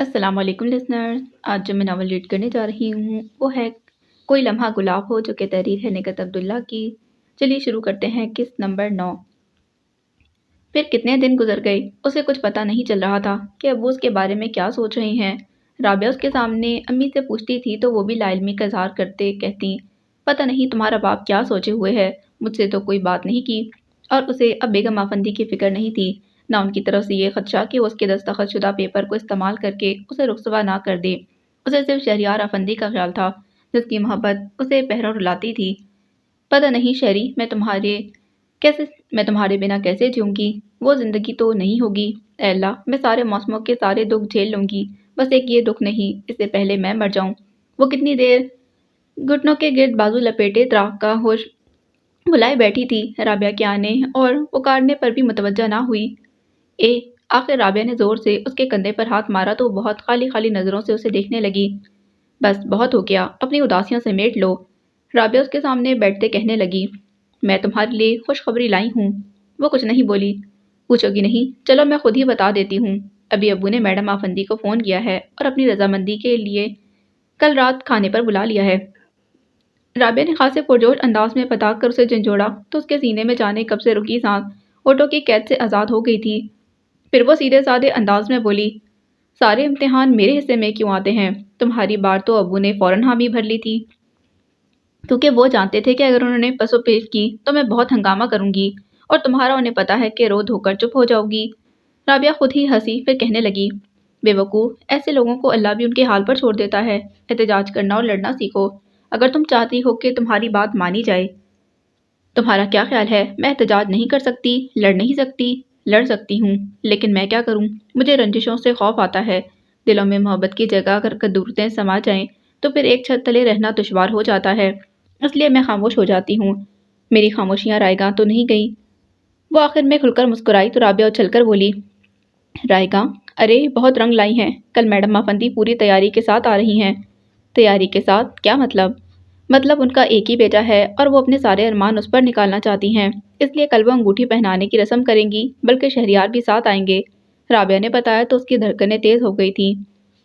السلام علیکم لسنرز، آج جو میں ناول ریڈ کرنے جا رہی ہوں وہ ہے کوئی لمحہ گلاب ہو، جو کہ تحریر ہے نگہت عبداللہ کی۔ چلیے شروع کرتے ہیں قسط نمبر 9۔ پھر کتنے دن گزر گئے، اسے کچھ پتہ نہیں چل رہا تھا کہ ابو اس کے بارے میں کیا سوچ رہے ہیں۔ رابعہ اس کے سامنے امی سے پوچھتی تھی تو وہ بھی لا علمی کا اظہار کرتے کہتی، پتہ نہیں تمہارا باپ کیا سوچے ہوئے ہے، مجھ سے تو کوئی بات نہیں کی۔ اور اسے اب بیگم آفندی کی فکر نہیں تھی، نہ ان کی طرف سے یہ خدشہ کہ وہ اس کے دستخط شدہ پیپر کو استعمال کر کے اسے رسوا نہ کر دے۔ اسے صرف شہریار آفندی کا خیال تھا، جس کی محبت اسے پہرا رلاتی تھی۔ پتہ نہیں شہری، میں تمہارے بنا کیسے جیوں گی، وہ زندگی تو نہیں ہوگی۔ اے اللہ، میں سارے موسموں کے سارے دکھ جھیل لوں گی، بس ایک یہ دکھ نہیں، اس سے پہلے میں مر جاؤں۔ وہ کتنی دیر گھٹنوں کے گرد بازو لپیٹے طراق کا ہوش بلائے بیٹھی تھی، رابعہ کے آنے اور پکارنے پر بھی متوجہ نہ ہوئی۔ اے آخر رابعہ نے زور سے اس کے کندھے پر ہاتھ مارا تو وہ بہت خالی خالی نظروں سے اسے دیکھنے لگی۔ بس بہت ہو گیا، اپنی اداسیاں سمیٹ لو، رابعہ اس کے سامنے بیٹھتے کہنے لگی۔ میں تمہارے لیے خوشخبری لائی ہوں۔ وہ کچھ نہیں بولی۔ پوچھو گی نہیں؟ چلو میں خود ہی بتا دیتی ہوں۔ ابھی ابو نے میڈم آفندی کو فون کیا ہے اور اپنی رضامندی کے لیے کل رات کھانے پر بلا لیا ہے۔ رابعہ نے خاصے پرجوش انداز میں پتا کر اسے جھنجھوڑا تو اس کے سینے میں جانے کب سے رکی سانس ہونٹوں کی قید سے آزاد ہو گئی تھی۔ پھر وہ سیدھے سادے انداز میں بولی، سارے امتحان میرے حصے میں کیوں آتے ہیں؟ تمہاری بار تو ابو نے فوراً حامی بھر لی تھی، کیونکہ وہ جانتے تھے کہ اگر انہوں نے پسو پیش کی تو میں بہت ہنگامہ کروں گی اور تمہارا انہیں پتا ہے کہ رو دھو کر چپ ہو جاؤ گی۔ رابعہ خود ہی ہنسی، پھر کہنے لگی، بے وقوف، ایسے لوگوں کو اللہ بھی ان کے حال پر چھوڑ دیتا ہے۔ احتجاج کرنا اور لڑنا سیکھو، اگر تم چاہتی ہو کہ تمہاری بات مانی جائے۔ تمہارا کیا خیال ہے؟ میں احتجاج نہیں کر سکتی، لڑ نہیں سکتی؟ لڑ سکتی ہوں، لیکن میں کیا کروں؟ مجھے رنجشوں سے خوف آتا ہے۔ دلوں میں محبت کی جگہ اگر کدورتیں سما جائیں تو پھر ایک چھت تلے رہنا دشوار ہو جاتا ہے، اس لیے میں خاموش ہو جاتی ہوں۔ میری خاموشیاں رائے گاں تو نہیں گئی؟ وہ آخر میں کھل کر مسکرائی تو رابعہ اچھل کر بولی، رائے گاں؟ ارے بہت رنگ لائی ہیں، کل میڈم آفندی پوری تیاری کے ساتھ آ رہی ہیں۔ تیاری کے ساتھ؟ کیا مطلب؟ مطلب ان کا ایک ہی بیٹا ہے اور وہ اپنے سارے ارمان اس پر نکالنا چاہتی ہیں، اس لیے کل وہ انگوٹھی پہنانے کی رسم کریں گی، بلکہ شہریار بھی ساتھ آئیں گے۔ رابعہ نے بتایا تو اس کی دھڑکنیں تیز ہو گئی تھیں۔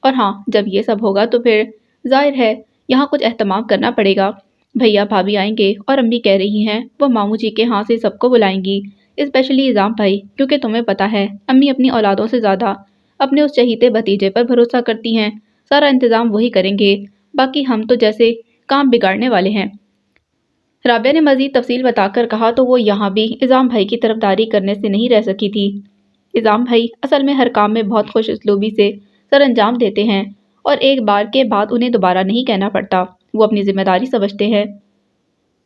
اور ہاں، جب یہ سب ہوگا تو پھر ظاہر ہے یہاں کچھ اہتمام کرنا پڑے گا۔ بھیا بھابھی آئیں گے اور امی کہہ رہی ہیں وہ ماموں جی کے ہاں سے سب کو بلائیں گی، اسپیشلی اعظام بھائی، کیونکہ تمہیں پتہ ہے امی اپنی اولادوں سے زیادہ اپنے اس چہیتے بھتیجے پر بھروسہ کرتی ہیں، سارا انتظام وہی کریں گے، باقی ہم تو جیسے کام بگاڑنے والے ہیں۔ رابعہ نے مزید تفصیل بتا کر کہا تو وہ یہاں بھی اعظام بھائی کی طرفداری کرنے سے نہیں رہ سکی تھی۔ اعظام بھائی اصل میں ہر کام میں بہت خوش اسلوبی سے سر انجام دیتے ہیں اور ایک بار کے بعد انہیں دوبارہ نہیں کہنا پڑتا، وہ اپنی ذمہ داری سمجھتے ہیں۔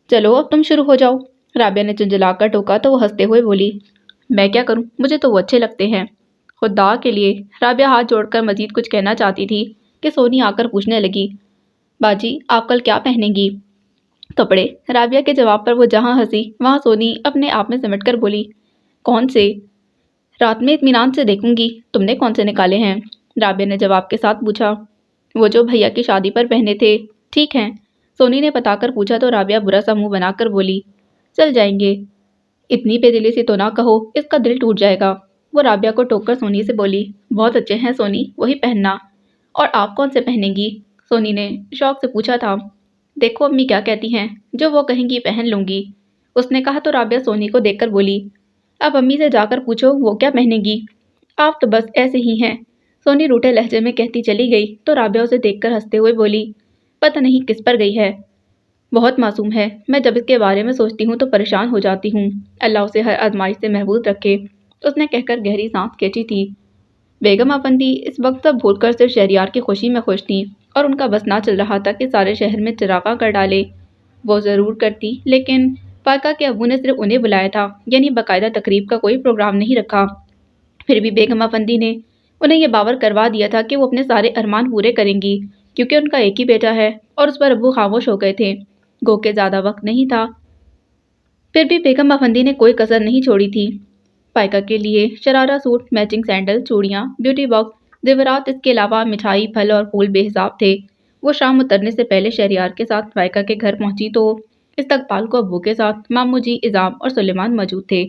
چلو اب تم شروع ہو جاؤ، رابعہ نے جنجلا کر ٹوکا تو وہ ہنستے ہوئے بولی، میں کیا کروں، مجھے تو وہ اچھے لگتے ہیں۔ خدا کے لیے، رابعہ ہاتھ جوڑ کر مزید کچھ کہنا چاہتی تھی کہ سونی آ کر پوچھنے لگی، باجی آپ کل کیا پہنیں گی؟ کپڑے؟ رابعہ کے جواب پر وہ جہاں ہنسی وہاں سونی اپنے آپ میں سمٹ کر بولی، کون سے؟ رات میں اطمینان سے دیکھوں گی، تم نے کون سے نکالے ہیں؟ رابعہ نے جواب کے ساتھ پوچھا، وہ جو بھیا کی شادی پر پہنے تھے۔ ٹھیک ہیں، سونی نے بتا کر پوچھا تو رابعہ برا سا منہ بنا کر بولی، چل جائیں گے۔ اتنی بے دلی سے تو نہ کہو، اس کا دل ٹوٹ جائے گا۔ وہ رابعہ کو ٹوک کر سونی سے بولی، بہت اچھے ہیں سونی، وہی پہننا۔ اور آپ کون سے پہنیں گی؟ سونی نے شوق سے پوچھا تھا۔ دیکھو امی کیا کہتی ہیں، جو وہ کہیں گی پہن لوں گی، اس نے کہا تو رابعہ سونی کو دیکھ کر بولی، اب امی سے جا کر پوچھو وہ کیا پہنے گی، آپ تو بس ایسے ہی ہیں۔ سونی روٹھے لہجے میں کہتی چلی گئی تو رابعہ اسے دیکھ کر ہنستے ہوئے بولی، پتہ نہیں کس پر گئی ہے، بہت معصوم ہے، میں جب اس کے بارے میں سوچتی ہوں تو پریشان ہو جاتی ہوں، اللہ اسے ہر آزمائش سے محفوظ رکھے، اس نے کہہ کر گہری سانس کھینچی تھی۔ بیگم آفندی اس وقت سب بھول کر صرف شہریار کی خوشی میں خوش تھیں اور ان کا بس نہ چل رہا تھا کہ سارے شہر میں چراغاں کر ڈالے۔ وہ ضرور کرتی، لیکن فائقہ کے ابو نے صرف انہیں بلایا تھا، یعنی باقاعدہ تقریب کا کوئی پروگرام نہیں رکھا۔ پھر بھی بیگم آفندی نے انہیں یہ باور کروا دیا تھا کہ وہ اپنے سارے ارمان پورے کریں گی، کیونکہ ان کا ایک ہی بیٹا ہے اور اس پر ابو خاموش ہو گئے تھے، گو کہ زیادہ وقت نہیں تھا۔ پھر بھی بیگم آفندی نے کوئی کسر نہیں چھوڑی تھی۔ فائقہ کے لیے شرارہ سوٹ، میچنگ سینڈل، چوڑیاں، بیوٹی باکس، زیورات، اس کے علاوہ مٹھائی، پھل اور پھول بے حساب تھے۔ وہ شام اترنے سے پہلے شہریار کے ساتھ فائقہ کے گھر پہنچی تو استقبال کو ابو کے ساتھ ماموں جی، اعظام اور سلیمان موجود تھے۔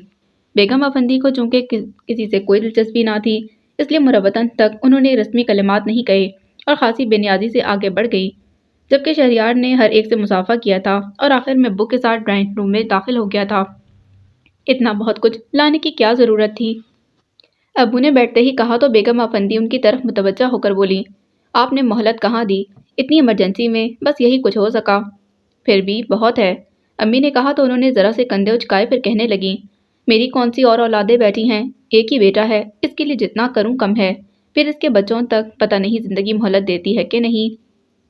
بیگم آفندی کو چونکہ کسی سے کوئی دلچسپی نہ تھی، اس لیے مربتاً تک انہوں نے رسمی کلمات نہیں کہے اور خاصی بے نیازی سے آگے بڑھ گئی، جبکہ شہریار نے ہر ایک سے مصافحہ کیا تھا اور آخر میں ابو کے ساتھ ڈرائنگ روم میں داخل ہو گیا تھا۔ اتنا بہت کچھ لانے کی کیا ضرورت تھی؟ ابو نے بیٹھتے ہی کہا تو بیگم افندی ان کی طرف متوجہ ہو کر بولی، آپ نے مہلت کہاں دی؟ اتنی ایمرجنسی میں بس یہی کچھ ہو سکا۔ پھر بھی بہت ہے، امی نے کہا تو انہوں نے ذرا سے کندھے اچکائے، پھر کہنے لگیں، میری کون سی اور اولادیں بیٹھی ہیں، ایک ہی بیٹا ہے، اس کے لیے جتنا کروں کم ہے، پھر اس کے بچوں تک پتہ نہیں زندگی مہلت دیتی ہے کہ نہیں۔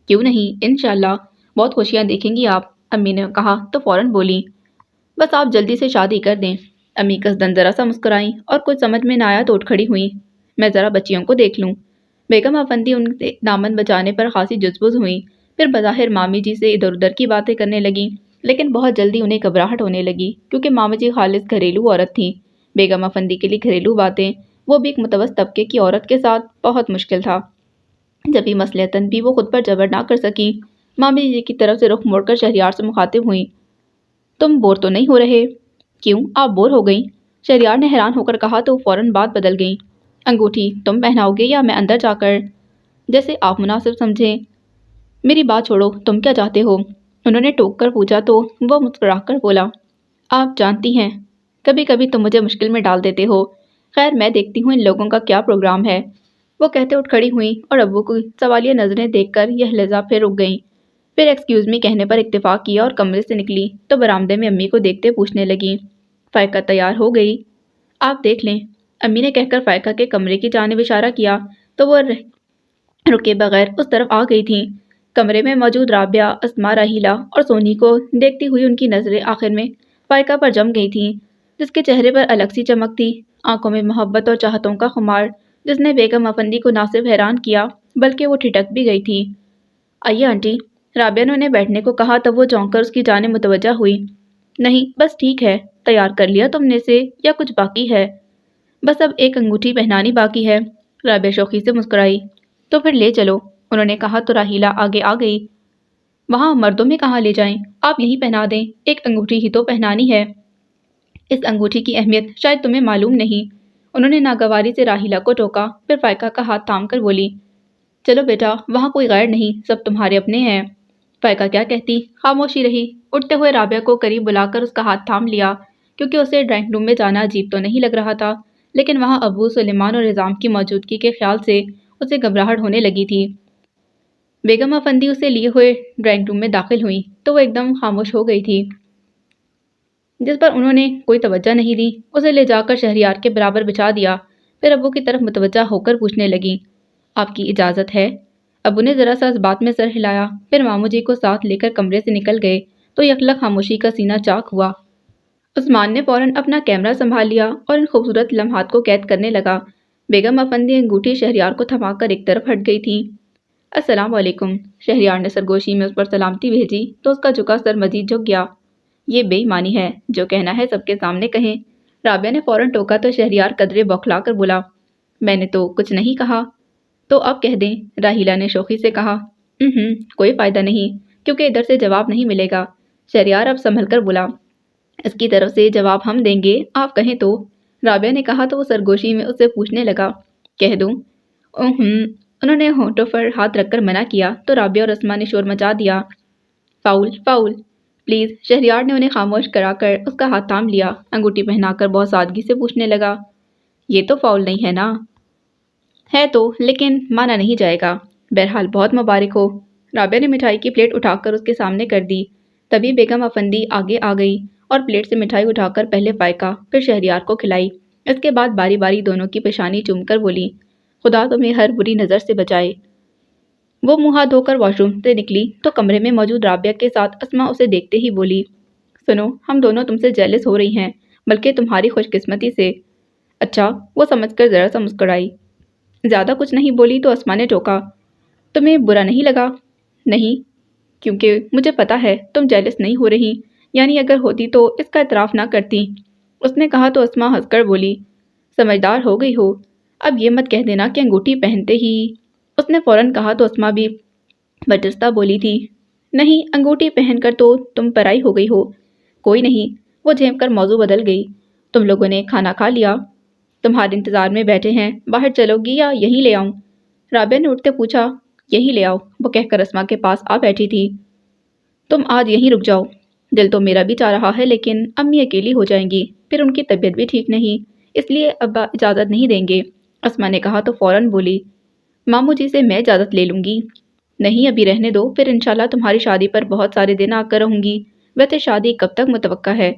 کیوں نہیں، انشاءاللہ بہت خوشیاں دیکھیں گی آپ، امی نے کہا تو فوراً بولی، بس آپ جلدی سے شادی کر دیں۔ امی قصدن ذرا سا مسکرائیں اور کچھ سمجھ میں نہ آیا تو اٹھ کھڑی ہوئیں، میں ذرا بچیوں کو دیکھ لوں۔ بیگم افندی ان سے دامن بچانے پر خاصی جزبز ہوئیں، پھر بظاہر مامی جی سے ادھر ادھر کی باتیں کرنے لگیں، لیکن بہت جلدی انہیں گھبراہٹ ہونے لگی کیونکہ ماما جی خالص گھریلو عورت تھیں۔ بیگم افندی کے لیے گھریلو باتیں، وہ بھی ایک متوسط طبقے کی عورت کے ساتھ، بہت مشکل تھا۔ جبھی مصلحتاً بھی وہ خود پر جبر نہ کر سکیں، مامی جی کی طرف سے رخ موڑ کر شہریار سے مخاطب ہوئیں، تم بور تو نہیں ہو رہے؟ کیوں، آپ بور ہو گئیں؟ شہریار نے حیران ہو کر کہا تو فوراً بات بدل گئیں، انگوٹھی تم پہناؤ گے یا میں اندر جا کر؟ جیسے آپ مناسب سمجھیں۔ میری بات چھوڑو، تم کیا چاہتے ہو؟ انہوں نے ٹوک کر پوچھا تو وہ مسکرا کر بولا، آپ جانتی ہیں کبھی کبھی تم مجھے مشکل میں ڈال دیتے ہو، خیر میں دیکھتی ہوں ان لوگوں کا کیا پروگرام ہے۔ وہ کہتے اٹھ کھڑی ہوئیں اور ابو کو سوالیہ نظریں دیکھ کر یہ لہجہ پھر رک گئیں، پھر ایکسکیوز می کہنے پر اتفاق کیا اور کمرے سے نکلی تو برآمدے میں امی کو دیکھتے پوچھنے لگیں، فائقہ تیار ہو گئی؟ آپ دیکھ لیں، امی نے کہہ کر فائقہ کے کمرے کی جانب اشارہ کیا تو وہ رکے بغیر اس طرف آ گئی تھیں۔ کمرے میں موجود رابعہ، اسما، راحیلہ اور سونی کو دیکھتی ہوئی ان کی نظریں آخر میں فائقہ پر جم گئی تھیں، جس کے چہرے پر الگ سی چمک تھی، آنکھوں میں محبت اور چاہتوں کا خمار، جس نے بیگم افندی کو نہ صرف حیران کیا بلکہ وہ ٹھٹک بھی گئی تھی۔ آئیے آنٹی، رابعہ نے انہیں بیٹھنے کو کہا تب وہ چونک کر اس کی جانب متوجہ ہوئی، نہیں بس ٹھیک ہے، تیار کر لیا تم نے سے یا کچھ باقی ہے؟ بس اب ایک انگوٹھی پہنانی باقی ہے، رابعہ شوخی سے مسکرائی، تو پھر لے چلو، انہوں نے کہا تو راحیلہ آگے آ گئی، وہاں مردوں میں کہاں لے جائیں، آپ یہیں پہنا دیں، ایک انگوٹھی ہی تو پہنانی ہے۔ اس انگوٹھی کی اہمیت شاید تمہیں معلوم نہیں، انہوں نے ناگواری سے راحیلہ کو ٹوکا، پھر فائقہ کا ہاتھ تھام کر بولی، چلو بیٹا وہاں کوئی غیر نہیں، سب تمہارے اپنے ہیں۔ فائقہ کیا کہتی، خاموشی رہی، اٹھتے ہوئے رابعہ کو قریب بلا کر اس کا ہاتھ تھام لیا، کیونکہ اسے ڈرائنگ روم میں جانا عجیب تو نہیں لگ رہا تھا، لیکن وہاں ابو سلیمان اور نظام کی موجودگی کے خیال سے اسے گھبراہٹ ہونے لگی تھی۔ بیگم افندی اسے لیے ہوئے ڈرائنگ روم میں داخل ہوئیں تو وہ ایک دم خاموش ہو گئی تھی، جس پر انہوں نے کوئی توجہ نہیں دی، اسے لے جا کر شہریار کے برابر بچھا دیا، پھر ابو کی طرف متوجہ ہو کر پوچھنے لگیں، آپ کی اجازت ہے؟ ابو نے ذرا سا اس بات میں سر ہلایا، پھر ماموں جی کو ساتھ لے کر کمرے سے نکل گئے تو یکلخ خاموشی کا سینہ چاک ہوا۔ عثمان نے فوراً اپنا کیمرہ سنبھال لیا اور ان خوبصورت لمحات کو قید کرنے لگا۔ بیگم افندی انگوٹھی شہریار کو تھما کر ایک طرف ہٹ گئی تھیں۔ السلام علیکم، شہریار نے سرگوشی میں اس پر سلامتی بھیجی تو اس کا جھکا سر مزید جھک گیا، یہ بے ایمانی ہے، جو کہنا ہے سب کے سامنے کہیں۔ رابعہ نے فوراً ٹوکا تو شہریار قدرے بوکھلا کر بولا، میں نے تو کچھ نہیں کہا۔ تو اب کہہ دیں، راحیلہ نے شوخی سے کہا، کوئی فائدہ نہیں، کیونکہ ادھر سے جواب نہیں ملے گا۔ شہریار اب سنبھل کر بولا، اس کی طرف سے جواب ہم دیں گے، آپ کہیں تو؟ رابعہ نے کہا تو وہ سرگوشی میں اسے پوچھنے لگا، کہہ دوں؟ انہوں نے ہونٹوں پر ہاتھ رکھ کر منع کیا تو رابعہ اور اسما نے شور مچا دیا، فاؤل فاؤل پلیز۔ شہریار نے انہیں خاموش کرا کر اس کا ہاتھ تھام لیا، انگوٹھی پہنا کر بہت سادگی سے پوچھنے لگا، یہ تو فاؤل نہیں ہے نا؟ ہے تو، لیکن مانا نہیں جائے گا، بہرحال بہت مبارک ہو۔ رابعہ نے مٹھائی کی پلیٹ اٹھا کر اس کے سامنے کر دی، تبھی بیگم افندی آگے آ گئی اور پلیٹ سے مٹھائی اٹھا کر پہلے فائقہ پھر شہریار کو کھلائی، اس کے بعد باری باری دونوں کی پیشانی چوم کر بولی، خدا تمہیں ہر بری نظر سے بچائے۔ وہ منہ ہاتھ دھو کر واش روم سے نکلی تو کمرے میں موجود رابعہ کے ساتھ اسما اسے دیکھتے ہی بولی، سنو ہم دونوں تم سے جیلس ہو رہی ہیں، بلکہ تمہاری خوش قسمتی سے۔ اچھا، وہ سمجھ کر ذرا سا مسکرائی، زیادہ کچھ نہیں بولی تو اسما نے ٹوکا، تمہیں برا نہیں لگا؟ نہیں، کیونکہ مجھے پتا ہے تم جیلس نہیں ہو رہی، یعنی اگر ہوتی تو اس کا اعتراف نہ کرتی، اس نے کہا تو اسما ہنس کر بولی، سمجھدار ہو گئی ہو، اب یہ مت کہہ دینا کہ انگوٹھی پہنتے ہی۔ اس نے فوراً کہا تو اسما بھی برجستہ بولی تھی، نہیں انگوٹھی پہن کر تو تم پرائی ہو گئی ہو۔ کوئی نہیں، وہ جھینپ کر موضوع بدل گئی، تم لوگوں نے کھانا کھا لیا؟ تمہارے انتظار میں بیٹھے ہیں، باہر چلو گی یا یہیں لے آؤں؟ رابعہ نے اٹھتے پوچھا۔ یہیں لے آؤ، وہ کہہ کر اسما کے پاس آ بیٹھی تھی۔ تم آج یہیں رک جاؤ، دل تو میرا بھی چاہ رہا ہے لیکن امی اکیلی ہو جائیں گی، پھر ان کی طبیعت بھی ٹھیک نہیں، اس لیے ابا اجازت نہیں دیں گے۔ اسما نے کہا تو فوراً بولی، ماموں جی سے میں اجازت لے لوں گی۔ نہیں ابھی رہنے دو، پھر انشاءاللہ تمہاری شادی پر بہت سارے دن آ کر رہوں گی۔ ویسے شادی کب تک متوقع ہے؟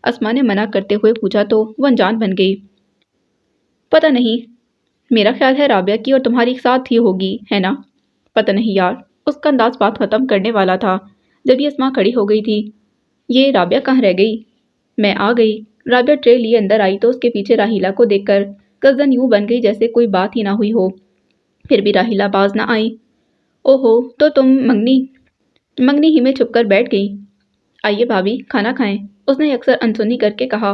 اسما نے منع کرتے ہوئے پوچھا تو وہ انجان بن گئی۔ پتہ نہیں، میرا خیال ہے رابعہ کی اور تمہاری ایک ساتھ ہی ہوگی، ہے نا؟ پتہ نہیں یار۔ اس کا انداز بات ختم کرنے والا تھا جب یہ اسما کھڑی ہو گئی تھی۔ یہ رابعہ کہاں رہ گئی؟ میں آ گئی۔ رابعہ ٹرے لیے اندر آئی تو اس کے پیچھے راحیلہ کو دیکھ کر گردن یوں بن گئی جیسے کوئی بات ہی نہ ہوئی ہو۔ پھر بھی راحیلہ باز نہ آئی۔ اوہو، تو تم منگنی ہی میں چھپ کر بیٹھ گئی۔ آئیے بھابھی، کھانا کھائیں، اس نے اکثر انسنی کر کے کہا۔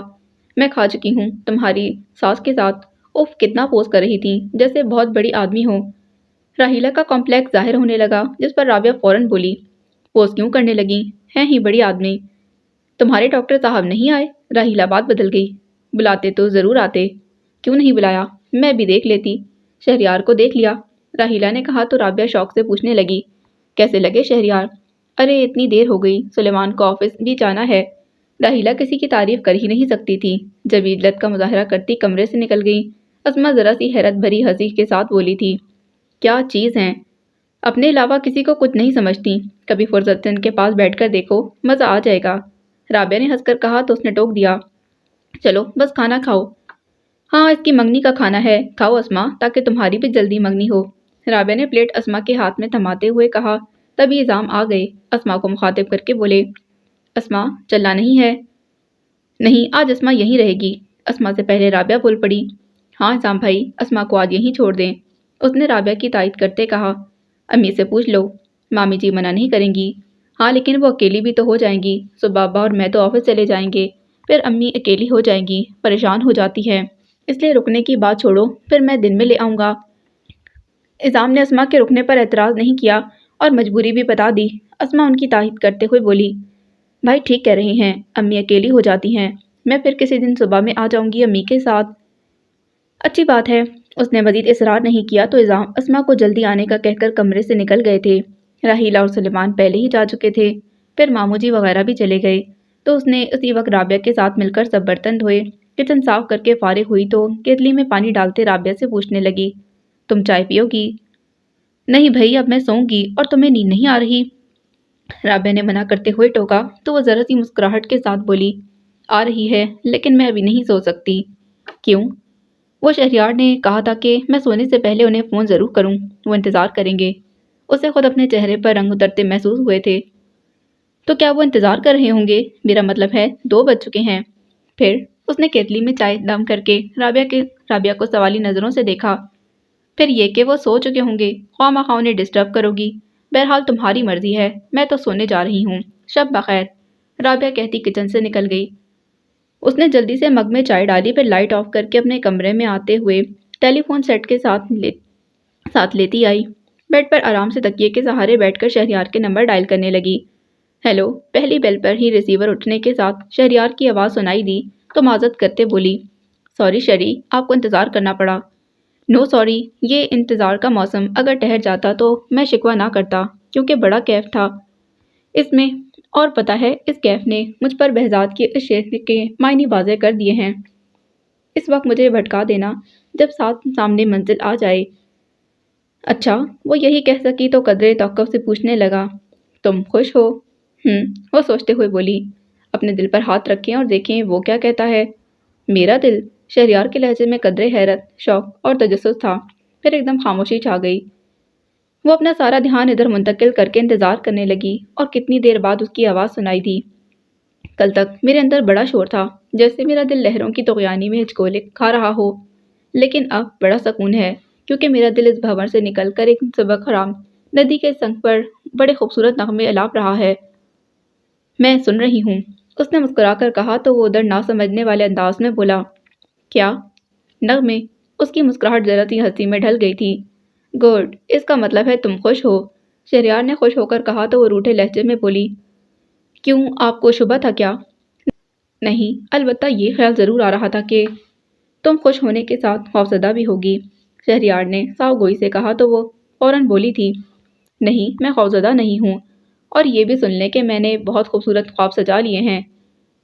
میں کھا چکی ہوں، تمہاری ساس کے ساتھ۔ اف، کتنا پوز کر رہی تھی جیسے بہت بڑی آدمی ہو۔ راحیلہ کا کمپلیکس ظاہر ہونے لگا جس پر رابعہ فوراً بولی، پوز کیوں کرنے لگی؟ ہیں ہی بڑی آدمی۔ تمہارے ڈاکٹر صاحب نہیں آئے؟ راحیلہ بات بدل گئی۔ بلاتے تو ضرور آتے، کیوں نہیں بلایا؟ میں بھی دیکھ لیتی۔ شہریار کو دیکھ لیا، راحیلہ نے کہا تو رابعہ شوق سے پوچھنے لگی، کیسے لگے شہریار؟ ارے اتنی دیر ہو گئی، سلیمان کو آفس بھی جانا ہے۔ راحیلہ کسی کی تعریف کر ہی نہیں سکتی تھی، جب عجلت کا مظاہرہ کرتی کمرے سے نکل گئی۔ اسما ذرا سی حیرت بھری ہنسی کے ساتھ بولی تھی، کیا چیز ہیں، اپنے علاوہ کسی کو کچھ نہیں سمجھتی، کبھی فرصت سے ان کے پاس بیٹھ کر دیکھو، مزہ آ جائے گا۔ رابعہ نے ہنس کر کہا تو اس نے ٹوک دیا، چلو بس کھانا کھاؤ۔ ہاں اس کی منگنی کا کھانا ہے، کھاؤ اسما تاکہ تمہاری بھی جلدی منگنی ہو۔ رابعہ نے پلیٹ اسما کے ہاتھ میں تھماتے ہوئے کہا، تبھی اعظام آ گئے، اسما کو مخاطب کر کے بولے، اسما چلنا نہیں ہے؟ نہیں، آج اسما یہیں رہے گی۔ اسما سے پہلے رابعہ بول پڑی، ہاں اعظام بھائی، اسما کو آج یہیں چھوڑ دیں۔ اس نے رابعہ کی تائید کرتے کہا، امی سے پوچھ لو، مامی جی منع نہیں کریں گی۔ ہاں لیکن وہ اکیلی بھی تو ہو جائیں گی، صبح ابا اور میں تو آفس چلے جائیں گے، پھر امی اکیلی ہو جائیں گی، پریشان ہو جاتی ہے، اس لیے رکنے کی بات چھوڑو، پھر میں دن میں لے آؤں گا۔ اعظام نے اسما کے رکنے پر اعتراض نہیں کیا اور مجبوری بھی بتا دی۔ اسما ان کی تائید کرتے ہوئے بولی، بھائی ٹھیک کہہ رہے ہیں، امی اکیلی ہو جاتی ہیں، میں پھر کسی دن صبح میں آ جاؤں گی امی کے ساتھ۔ اچھی بات ہے۔ اس نے مزید اصرار نہیں کیا تو اعظام اسما کو جلدی آنے کا کہہ کر کمرے سے نکل گئے تھے۔ راحیلہ اور سلیمان پہلے ہی جا چکے تھے، پھر ماموں جی وغیرہ بھی چلے گئے تو اس نے اسی وقت رابعہ کے ساتھ مل کر سب برتن دھوئے۔ کچن صاف کر کے فارغ ہوئی تو کیتلی میں پانی ڈالتے رابعہ سے پوچھنے لگی، تم چائے پیو گی؟ نہیں بھائی، اب میں سوؤں گی، اور تمہیں نیند نہیں آ رہی؟ رابعہ نے منع کرتے ہوئے ٹوکا تو وہ ذرا سی مسکراہٹ کے ساتھ بولی، آ رہی ہے لیکن میں ابھی نہیں سو سکتی۔ کیوں؟ وہ شہریار نے کہا تھا کہ میں سونے سے پہلے انہیں فون ضرور کروں، وہ انتظار کریں گے۔ اسے خود اپنے چہرے پر رنگ اترتے محسوس ہوئے تھے۔ تو کیا وہ انتظار کر رہے ہوں گے؟ میرا مطلب ہے 2 بج چکے ہیں۔ پھر اس نے کیتلی میں چائے دم کر کے رابعہ کو سوالی نظروں سے دیکھا۔ پھر یہ کہ وہ سو چکے ہوں گے، خواہ مخواہ انہیں ڈسٹرب کرو گی، بہرحال تمہاری مرضی ہے، میں تو سونے جا رہی ہوں، شب بخیر، رابعہ کہتی کچن سے نکل گئی۔ اس نے جلدی سے مگ میں چائے ڈالی، پھر لائٹ آف کر کے اپنے کمرے میں آتے ہوئے ٹیلی فون سیٹ کے ساتھ لیتی آئی۔ بیڈ پر آرام سے تکیے کے سہارے بیٹھ کر شہریار کے نمبر ڈائل کرنے لگی۔ ہیلو، پہلی بیل پر ہی ریسیور اٹھنے کے ساتھ شہریار کی آواز سنائی دی تو معذرت کرتے بولی، سوری شری، آپ کو انتظار کرنا پڑا۔ نو سوری، یہ انتظار کا موسم، اگر ٹھہر جاتا تو میں شکوہ نہ کرتا کیونکہ بڑا کیف تھا اس میں، اور پتہ ہے اس کیف نے مجھ پر بہزاد کی اس شعر کے معنی واضح کر دیے ہیں۔ اس وقت مجھے بھٹکا دینا جب سامنے منزل آ جائے۔ اچھا، وہ یہی کہہ سکی تو قدرے توقف سے پوچھنے لگا، تم خوش ہو؟ وہ سوچتے ہوئے بولی، اپنے دل پر ہاتھ رکھیں اور دیکھیں وہ کیا کہتا ہے۔ میرا دل؟ شہریار کے لہجے میں قدرے حیرت، شوق اور تجسس تھا، پھر ایک دم خاموشی چھا گئی۔ وہ اپنا سارا دھیان ادھر منتقل کر کے انتظار کرنے لگی اور کتنی دیر بعد اس کی آواز سنائی دی، کل تک میرے اندر بڑا شور تھا، جیسے میرا دل لہروں کی طغیانی میں ہچکولے کھا رہا ہو، لیکن اب بڑا سکون ہے کیونکہ میرا دل اس بھنور سے نکل کر ایک سبک حرام ندی کے سنگ پر بڑے خوبصورت نغمے الاپ رہا ہے۔ میں سن رہی ہوں، اس نے مسکرا کر کہا تو وہ ادھر نہ سمجھنے والے انداز میں بولا، کیا نغمے؟ اس کی مسکراہٹ ذرا سی ہنسی میں ڈھل گئی تھی۔ گڈ، اس کا مطلب ہے تم خوش ہو، شہریار نے خوش ہو کر کہا تو وہ روٹھے لہجے میں بولی، کیوں آپ کو شبہ تھا کیا؟ نہیں، البتہ یہ خیال ضرور آ رہا تھا کہ تم خوش ہونے کے ساتھ خوفزدہ بھی ہوگی۔ شہریار نے صاف گوئی سے کہا تو وہ فوراً بولی تھی، نہیں میں خوفزدہ نہیں ہوں، اور یہ بھی سن لیں کہ میں نے بہت خوبصورت خواب سجا لیے ہیں۔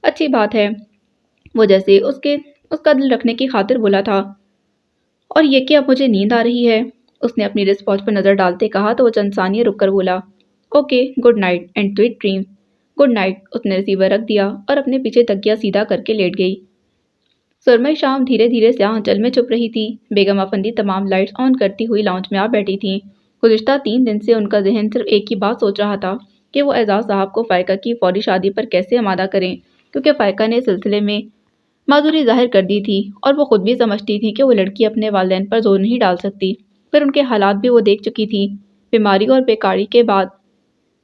اچھی بات ہے، وہ جیسے اس کا دل رکھنے کی خاطر بولا تھا۔ اور یہ کہ اب مجھے نیند آ رہی ہے، اس نے اپنی رسٹ واچ پر نظر ڈالتے کہا تو وہ چند ثانیے رک کر بولا، okay good night and sweet dream. Good night. اس نے ریسیور رکھ دیا اور اپنے پیچھے تکیہ سیدھا کر کے لیٹ گئی۔ سرمئی شام دھیرے دھیرے سیاہ آنچل میں چھپ رہی تھی۔ بیگم افندی تمام لائٹس آن کرتی ہوئی لاؤنج میں آ بیٹھی تھیں۔ گزشتہ 3 دن سے ان کا ذہن صرف ایک ہی بات سوچ رہا تھا کہ وہ اعزاز صاحب کو فائقہ کی فوری شادی پر کیسے آمادہ کریں، کیونکہ فائقہ نے اس سلسلے میں معذوری ظاہر کر دی تھی اور وہ خود بھی سمجھتی تھی کہ وہ لڑکی اپنے والدین پر زور نہیں ڈال سکتی۔ پھر ان کے حالات بھی وہ دیکھ چکی تھی، بیماری اور بیکاری کے بعد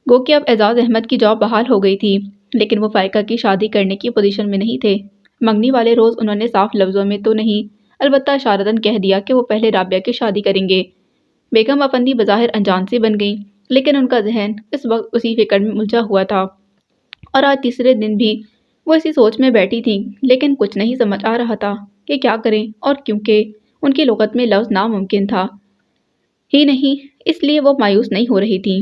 گو کہ اب اعزاز احمد کی جاب بحال ہو گئی تھی، لیکن وہ فائقہ کی شادی کرنے کی پوزیشن میں نہیں تھے۔ منگنی والے روز انہوں نے صاف لفظوں میں تو نہیں، البتہ اشارتاً کہہ دیا کہ وہ پہلے رابعہ کی شادی کریں گے۔ بیگم افندی بظاہر انجان سی بن گئیں، لیکن ان کا ذہن اس وقت اسی فکر میں الجھا ہوا تھا، اور آج تیسرے دن بھی وہ اسی سوچ میں بیٹھی تھیں، لیکن کچھ نہیں سمجھ آ رہا تھا کہ کیا کریں، اور کیونکہ ان کی لغت میں لفظ ناممکن تھا ہی نہیں، اس لیے وہ مایوس نہیں ہو رہی تھیں،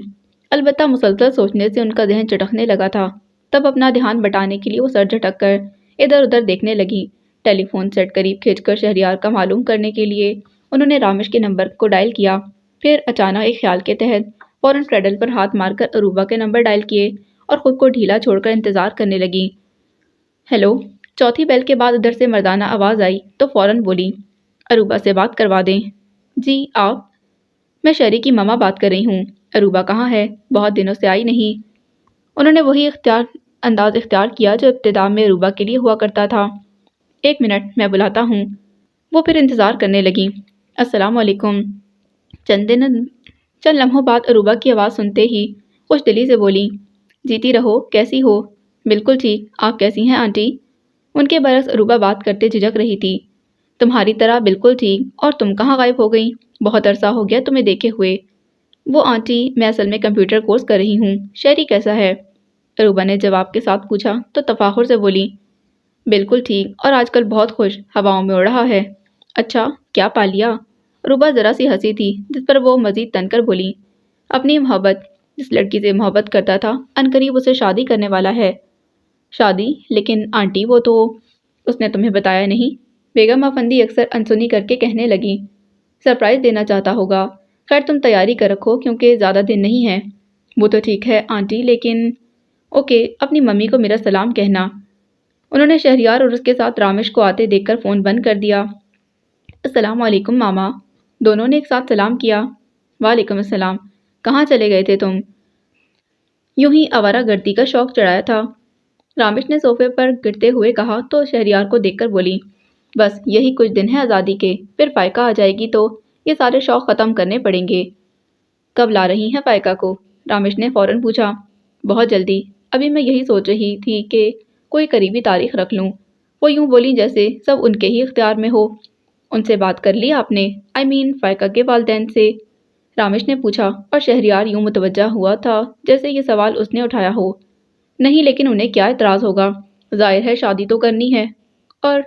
البتہ مسلسل سوچنے سے ان کا ذہن چٹکنے لگا تھا۔ تب اپنا دھیان بٹانے کے لیے وہ سر جھٹک کر ادھر ادھر دیکھنے لگی۔ ٹیلی فون سیٹ قریب کھینچ کر شہریار کا معلوم کرنے کے لیے انہوں نے رامش کے نمبر کو ڈائل کیا، پھر اچانک ایک خیال کے تحت فوراً پیڈل پر ہاتھ مار کر عروبہ کے نمبر ڈائل کیے اور خود کو ڈھیلا چھوڑ کر انتظار کرنے لگی۔ ہیلو۔ چوتھی بیل کے بعد ادھر سے مردانہ آواز آئی تو فوراً بولی، عروبہ سے بات کروا دیں۔ جی آپ؟ میں شہری کی ماما بات کر رہی ہوں۔ عروبہ کہاں ہے؟ بہت دنوں سے آئی نہیں۔ انہوں نے وہی انداز اختیار کیا جو ابتدا میں عروبہ کے لیے ہوا کرتا تھا۔ 1 منٹ میں بلاتا ہوں۔ وہ پھر انتظار کرنے لگی۔ السلام علیکم۔ چند لمحوں بعد عروبہ کی آواز سنتے ہی خوش دلی سے بولی، جیتی رہو، کیسی ہو؟ بالکل ٹھیک، آپ کیسی ہیں آنٹی؟ ان کے برعکس عروبہ بات کرتے جھجک رہی تھی۔ تمہاری طرح بالکل ٹھیک، اور تم کہاں غائب ہو گئی؟ بہت عرصہ ہو گیا تمہیں دیکھے ہوئے۔ وہ آنٹی میں اصل میں کمپیوٹر کورس کر رہی ہوں۔ شہری کیسا ہے؟ عروبہ نے جواب کے ساتھ پوچھا تو تفاخر سے بولی، بالکل ٹھیک، اور آج کل بہت خوش، ہواؤں میں اڑ رہا ہے۔ اچھا، کیا پا لیا؟ عروبہ ذرا سی ہنسی تھی، جس پر وہ مزید تن کر بولی، اپنی محبت، جس لڑکی سے محبت کرتا تھا عنقریب اسے شادی کرنے والا ہے۔ شادی؟ لیکن آنٹی وہ تو… اس نے تمہیں بتایا نہیں؟ بیگم افندی اکثر انسنی کر کے کہنے لگی، سرپرائز دینا چاہتا ہوگا۔ خیر تم تیاری کر رکھو کیونکہ زیادہ دن نہیں ہے۔ وہ تو ٹھیک ہے آنٹی، لیکن… اوکے، اپنی ممی کو میرا سلام کہنا۔ انہوں نے شہریار اور اس کے ساتھ رامش کو آتے دیکھ کر فون بند کر دیا۔ السلام علیکم ماما۔ دونوں نے ایک ساتھ سلام کیا۔ وعلیکم السلام۔ کہاں چلے گئے تھے تم؟ یوں ہی آوارہ گردی کا شوق چڑھایا تھا، رامش نے صوفے پر گرتے ہوئے کہا تو شہریار کو دیکھ کر بولی، بس یہی کچھ دن ہے آزادی کے، پھر فائقہ آ جائے گی تو یہ سارے شوق ختم کرنے پڑیں گے۔ کب لا رہی ہیں فائقہ کو؟ رامش نے فوراً پوچھا۔ بہت جلدی، ابھی میں یہی سوچ رہی تھی کہ کوئی قریبی تاریخ رکھ لوں۔ وہ یوں بولی جیسے سب ان کے ہی اختیار میں ہو۔ ان سے بات کر لی آپ نے؟ فائقہ کے والدین سے؟ رامش نے پوچھا اور شہریار یوں متوجہ ہوا تھا جیسے یہ سوال اس نے اٹھایا ہو۔ نہیں، لیکن انہیں کیا اعتراض ہوگا؟ ظاہر ہے شادی تو کرنی ہے، اور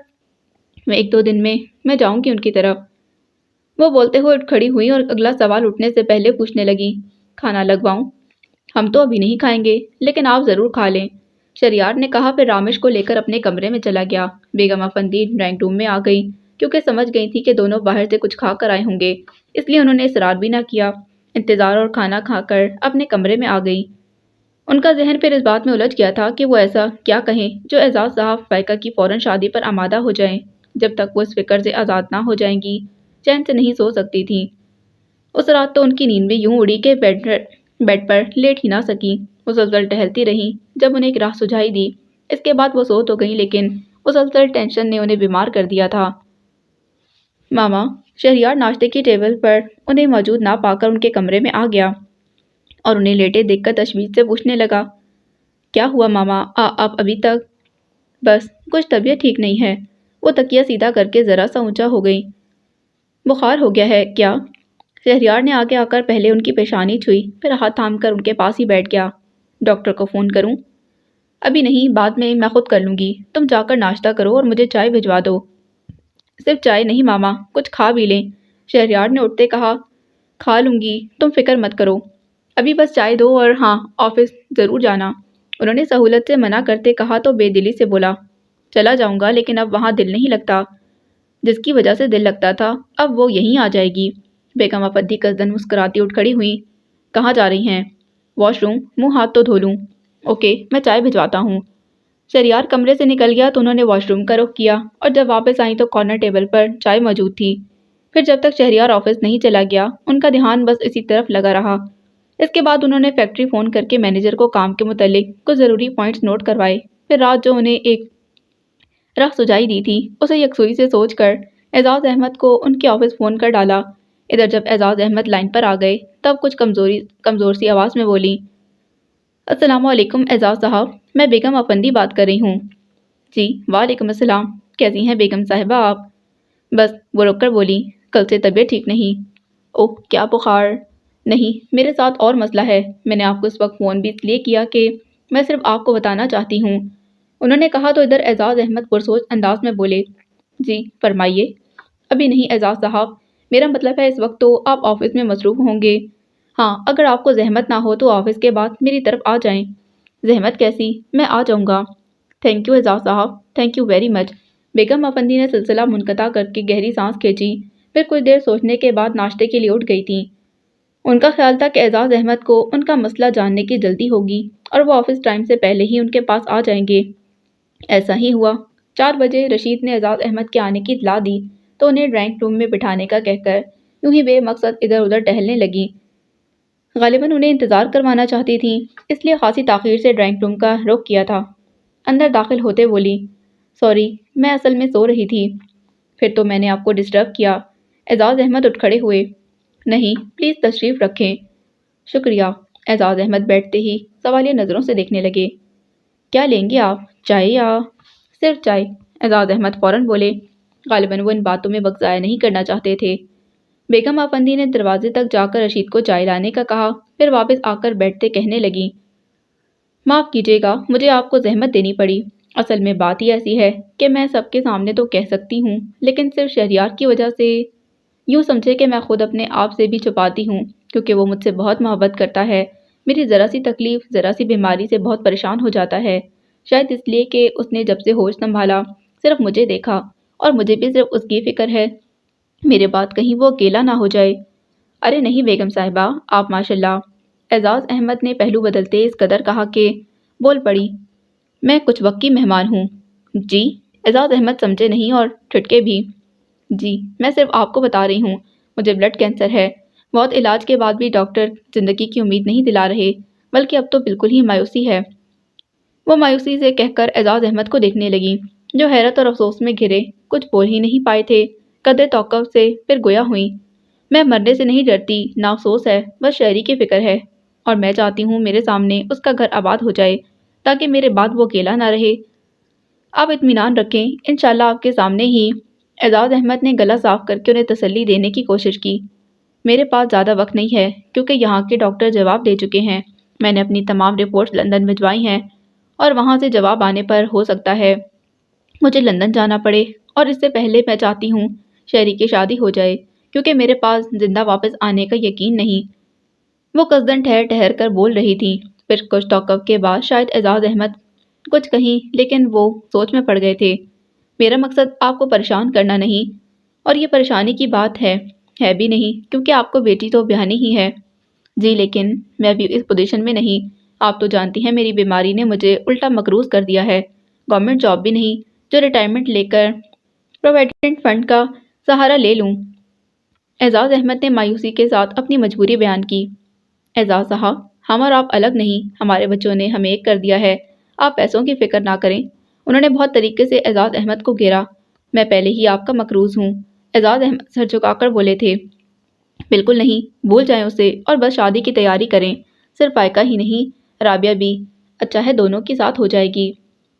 میں 1-2 دن میں جاؤں گی ان کی طرف۔ وہ بولتے ہوئے اٹھ کھڑی ہوئی اور اگلا سوال اٹھنے سے پہلے پوچھنے لگی، کھانا لگواؤں؟ ہم تو ابھی نہیں کھائیں گے، لیکن آپ ضرور کھا لیں، شہریار نے کہا، پھر رامش کو لے کر اپنے کمرے میں چلا گیا۔ بیگم افندی ڈرائنگ روم میں آ گئی کیونکہ سمجھ گئی تھی کہ دونوں باہر سے کچھ کھا کر آئے ہوں گے، اس لیے انہوں نے اصرار بھی نہ کیا، انتظار اور کھانا کھا کر اپنے کمرے میں آ گئی۔ ان کا ذہن پھر اس بات میں الجھ گیا تھا کہ وہ ایسا کیا کہیں جو اعزاز صاحب فائقہ کی فوراً شادی پر آمادہ ہو جائیں۔ جب تک وہ اس فکر سے آزاد نہ ہو جائیں گی چین سے نہیں سو سکتی تھیں۔ اس رات تو ان کی نیند بھی یوں اڑی کہ بیڈ پر لیٹ ہی نہ سکی، مسلسل ٹہلتی رہیں جب انہیں ایک راہ سجھائی دی۔ اس کے بعد وہ سو تو گئی، لیکن مسلسل ٹینشن نے انہیں بیمار کر دیا تھا۔ ماما، شہریار ناشتے کی ٹیبل پر انہیں موجود نہ پا کر ان کے کمرے میں آ گیا اور انہیں لیٹے دیکھ کر تشویش سے پوچھنے لگا، کیا ہوا ماما، آپ ابھی تک؟ بس کچھ طبیعت ٹھیک نہیں ہے۔ وہ تکیہ سیدھا کر کے ذرا سا اونچا ہو گئی۔ بخار ہو گیا ہے کیا؟ شہریار نے آگے آ کر پہلے ان کی پیشانی چھوئی، پھر ہاتھ تھام کر ان کے پاس ہی بیٹھ گیا۔ ڈاکٹر کو فون کروں؟ ابھی نہیں، بعد میں خود کر لوں گی، تم جا کر ناشتہ کرو اور مجھے چائے بھجوا دو۔ صرف چائے نہیں ماما، کچھ کھا بھی لیں، شہریار نے اٹھتے کہا۔ کھا لوں گی، تم فکر مت کرو، ابھی بس چائے دو اور ہاں آفس ضرور جانا۔ انہوں نے سہولت سے منع کرتے کہا تو بے دلی سے بولا، چلا جاؤں گا لیکن اب وہاں دل نہیں لگتا، جس کی وجہ سے دل لگتا تھا اب وہ یہیں آ جائے گی۔ بیگم افندی قصدن مسکراتی اٹھ کھڑی ہوئی۔ کہاں جا رہی ہیں؟ واش روم، منہ ہاتھ تو دھو لوں۔ اوکے، میں چائے بھجواتا ہوں۔ شہریار کمرے سے نکل گیا تو انہوں نے واش روم کا رخ کیا اور جب واپس آئیں تو کارنر ٹیبل پر چائے موجود تھی۔ پھر جب تک شہریار آفس نہیں چلا گیا ان کا دھیان بس اسی طرف لگا رہا۔ اس کے بعد انہوں نے فیکٹری فون کر کے مینیجر کو کام کے متعلق کچھ ضروری پوائنٹس نوٹ کروائے۔ پھر رات جو انہیں ایک راہ سجائی دی تھی اسے یکسوئی سے سوچ کر اعزاز احمد کو ان کے آفس فون کر ڈالا۔ ادھر جب اعزاز احمد لائن پر آ گئے تب کچھ کمزور سی آواز میں بولی، السلام علیکم اعزاز صاحب، میں بیگم افندی بات کر رہی ہوں۔ جی وعلیکم السلام، کیسی ہیں بیگم صاحبہ آپ؟ بس وہ رک کر بولی، کل سے طبیعت ٹھیک نہیں۔ اوہ کیا بخار؟ نہیں، میرے ساتھ اور مسئلہ ہے، میں نے آپ کو اس وقت فون بھی اس لیے کیا کہ میں صرف آپ کو بتانا چاہتی ہوں۔ انہوں نے کہا تو ادھر اعزاز احمد پرسوچ انداز میں بولے، جی فرمائیے۔ ابھی نہیں اعزاز صاحب، میرا مطلب ہے اس وقت تو آپ آفس میں مصروف ہوں گے، ہاں اگر آپ کو زحمت نہ ہو تو آفس کے بعد میری طرف آ جائیں۔ زحمت کیسی، میں آ جاؤں گا۔ تھینک یو اعزاز صاحب، تھینک یو ویری مچ۔ بیگم افندی نے سلسلہ منقطع کر کے گہری سانس کھینچی، پھر کچھ دیر سوچنے کے بعد ناشتے کے لیے اٹھ گئی تھیں۔ ان کا خیال تھا کہ اعزاز احمد کو ان کا مسئلہ جاننے کی جلدی ہوگی اور وہ آفس ٹائم سے پہلے ہی ان کے پاس آ جائیں گے۔ ایسا ہی ہوا۔ 4 بجے رشید نے اعزاز احمد کے آنے کی اطلاع دی تو انہیں ڈرائنگ روم میں بٹھانے کا کہہ کر یوں ہی بے مقصد ادھر ادھر ٹہلنے لگی۔ غالباً انہیں انتظار کروانا چاہتی تھیں، اس لیے خاصی تاخیر سے ڈرائنگ روم کا رخ کیا تھا۔ اندر داخل ہوتے بولی، سوری میں اصل میں سو رہی تھی۔ پھر تو میں نے آپ کو ڈسٹرب کیا۔ اعزاز احمد اٹھ کھڑے ہوئے۔ نہیں پلیز تشریف رکھیں۔ شکریہ۔ اعزاز احمد بیٹھتے ہی سوالیہ نظروں سے دیکھنے لگے۔ کیا لیں گے آپ، چائے یا؟ صرف چائے، اعزاز احمد فوراً بولے۔ غالباً وہ ان باتوں میں وقت ضائع نہیں کرنا چاہتے تھے۔ بیگم افندی نے دروازے تک جا کر رشید کو چائے لانے کا کہا، پھر واپس آ کر بیٹھتے کہنے لگی، معاف کیجیے گا مجھے آپ کو زحمت دینی پڑی، اصل میں بات ہی ایسی ہے کہ میں سب کے سامنے تو کہہ سکتی ہوں لیکن صرف شہریار کی وجہ سے، یوں سمجھے کہ میں خود اپنے آپ سے بھی چھپاتی ہوں کیونکہ وہ مجھ سے بہت محبت کرتا ہے۔ میری ذرا سی تکلیف، ذرا سی بیماری سے بہت پریشان ہو جاتا ہے، شاید اس لیے کہ اس نے جب سے ہوش سنبھالا صرف مجھے دیکھا اور مجھے بھی صرف اس کی فکر ہے، میرے بعد کہیں وہ اکیلا نہ ہو جائے۔ ارے نہیں بیگم صاحبہ، آپ ماشاءاللہ۔ اعزاز احمد نے پہلو بدلتے اس قدر کہا کہ بول پڑی، میں کچھ وقت کی مہمان ہوں۔ جی؟ اعزاز احمد سمجھے نہیں اور ٹھٹکے بھی۔ جی میں صرف آپ کو بتا رہی ہوں مجھے بلڈ کینسر ہے، بہت علاج کے بعد بھی ڈاکٹر زندگی کی امید نہیں دلا رہے، بلکہ اب تو بالکل ہی مایوسی ہے۔ وہ مایوسی سے کہہ کر اعزاز احمد کو دیکھنے لگی جو حیرت اور افسوس میں گھرے کچھ بول ہی نہیں پائے تھے۔ قدرے توقف سے پھر گویا ہوئیں، میں مرنے سے نہیں ڈرتی، نہ افسوس ہے، بس شہری کی فکر ہے اور میں چاہتی ہوں میرے سامنے اس کا گھر آباد ہو جائے تاکہ میرے بعد وہ اکیلا نہ رہے۔ آپ اطمینان رکھیں، انشاءاللہ آپ کے سامنے ہی۔ اعزاز احمد نے گلا صاف کر کے انہیں تسلی دینے کی کوشش کی۔ میرے پاس زیادہ وقت نہیں ہے کیونکہ یہاں کے ڈاکٹر جواب دے چکے ہیں، میں نے اپنی تمام رپورٹس لندن بھجوائی ہیں اور وہاں سے جواب آنے پر ہو سکتا ہے مجھے لندن جانا پڑے، اور اس سے پہلے میں چاہتی ہوں شہری کی شادی ہو جائے کیونکہ میرے پاس زندہ واپس آنے کا یقین نہیں۔ وہ قصدن ٹھہر ٹھہر کر بول رہی تھی، پھر کچھ توقف کے بعد شاید اعزاز احمد کچھ کہیں لیکن وہ سوچ میں پڑ گئے تھے۔ میرا مقصد آپ کو پریشان کرنا نہیں، اور یہ پریشانی کی بات ہے بھی نہیں کیونکہ آپ کو بیٹی تو بیانی ہی ہے۔ جی لیکن میں ابھی اس پوزیشن میں نہیں، آپ تو جانتی ہیں میری بیماری نے مجھے الٹا مقروض کر دیا ہے، گورنمنٹ جاب بھی نہیں جو ریٹائرمنٹ لے کر پروویڈنٹ فنڈ کا سہارا لے لوں۔ اعزاز احمد نے مایوسی کے ساتھ اپنی مجبوری بیان کی۔ اعزاز صاحب، ہم اور آپ الگ نہیں، ہمارے بچوں نے ہمیں ایک کر دیا ہے، آپ پیسوں کی فکر نہ کریں۔ انہوں نے بہت طریقے سے اعزاز احمد کو گھیرا۔ میں پہلے ہی آپ کا مقروض ہوں۔ اعزاز احمد سر جھکا کر بولے تھے، بالکل نہیں، بھول جائیں اسے اور بس شادی کی تیاری کریں، صرف فائقہ ہی نہیں رابعہ بھی، اچھا ہے دونوں کی ساتھ ہو جائے گی۔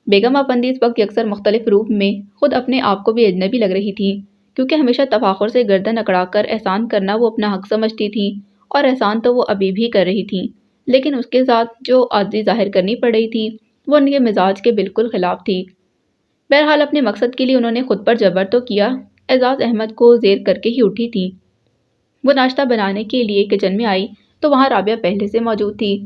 بیگم افندی اس وقت یکسر مختلف روپ میں خود اپنے آپ کو بھی اجنبی لگ رہی تھی کیونکہ ہمیشہ تفاخر سے گردن اکڑا کر احسان کرنا وہ اپنا حق سمجھتی تھیں اور احسان تو وہ ابھی بھی کر رہی تھیں، لیکن اس کے ساتھ جو عاجزی ظاہر کرنی پڑ رہی تھی وہ ان کے مزاج کے بالکل خلاف تھی۔ بہرحال اپنے مقصد کے لیے انہوں نے خود پر جبر تو کیا اعزاز احمد کو زیر کر کے ہی اٹھی تھی۔ وہ ناشتہ بنانے کے لیے کچن میں آئی تو وہاں رابعہ پہلے سے موجود تھی،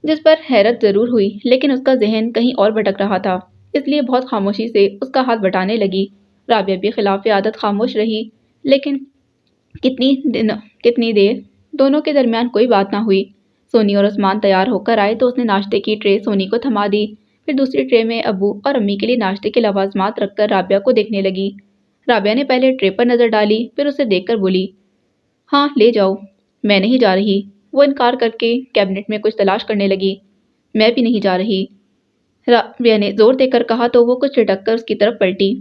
جس پر حیرت ضرور ہوئی لیکن اس کا ذہن کہیں اور بھٹک رہا تھا، اس لیے بہت خاموشی سے اس کا ہاتھ بٹانے لگی۔ رابعہ بھی خلاف عادت خاموش رہی، لیکن کتنی دیر دونوں کے درمیان کوئی بات نہ ہوئی۔ سونی اور عثمان تیار ہو کر آئے تو اس نے ناشتے کی ٹرے سونی کو تھما دی، پھر دوسری ٹرے میں ابو اور امی کے لیے ناشتے کے لوازمات رکھ کر رابعہ کو دیکھنے لگی۔ رابعہ نے پہلے ٹرے پر نظر ڈالی، پھر اسے دیکھ کر بولی، ہاں لے جاؤ، میں نہیں جا رہی۔ وہ انکار کر کے کیبنٹ میں کچھ تلاش کرنے لگی۔ میں بھی نہیں جا رہی، رابعہ نے زور دے کر کہا تو وہ کچھ لٹک کر اس کی طرف پلٹی۔